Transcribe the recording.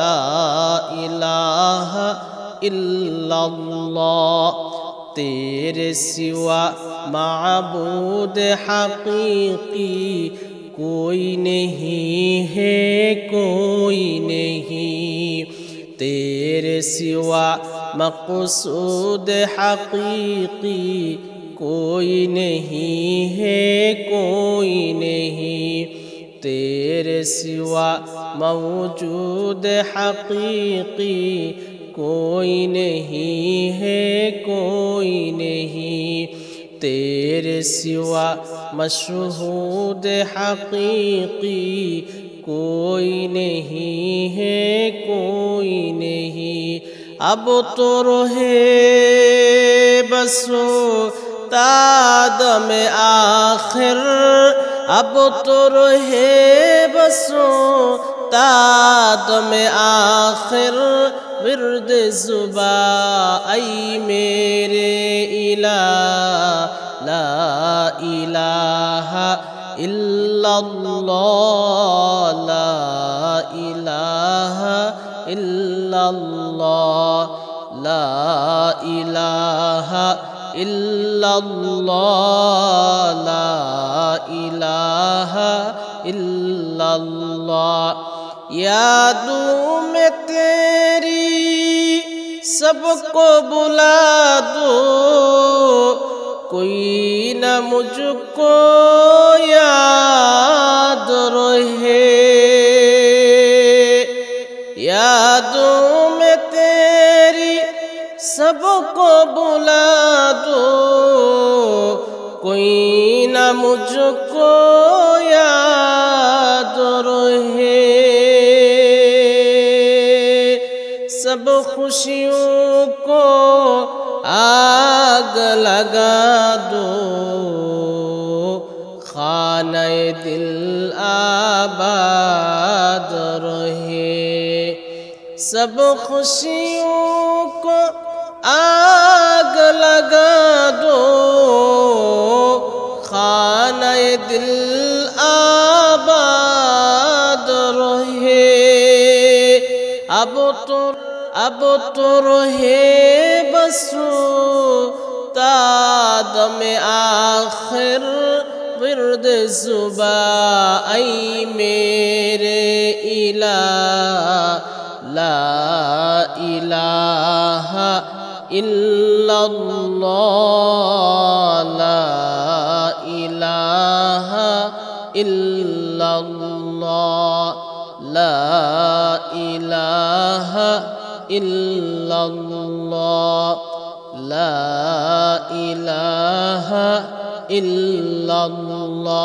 লা ইলাহা ইল্লাল্লাহ तेरे सिवा माबूद हकीकी कोई नहीं है कोई नहीं तेरे सिवा मक़सूद हकीकी कोई नहीं है कोई नहीं तेरे सिवा मौजूद हकीकी कोई नहीं है कोई नहीं तेरे सिवा मशहूद हकीकी कोई नहीं है कोई नहीं अब तो रहे बसो तादम आखिर अब तो रहे बसो तादम आखिर विर्द जुबा ऐ मेरे इला ला इलाहा इल्लल्लाह ला इलाहा इल्लल्लाह ला इलाहा इल्लल्लाह ला इलाहा इल्लल्लाह यादों में तेरी सबको बुला दो कोई न मुझको याद रहे यादों में तेरी सबको बुला दो कोई न मुझको याद रहे सब खुशियों को आग लगा दो खाने दिल आबाद रहे सब खुशियों को आग लगा दो खाने दिल आबाद रहे अब तो रहे बसो तादम आखिर विर्द जुबा ऐ मेरे इला ला इलाहा इल्लल्लाह ला इलाहा इल्लल्लाह ला इलाहा इल्लल्लाह ला इलाहा इल्लल्लाह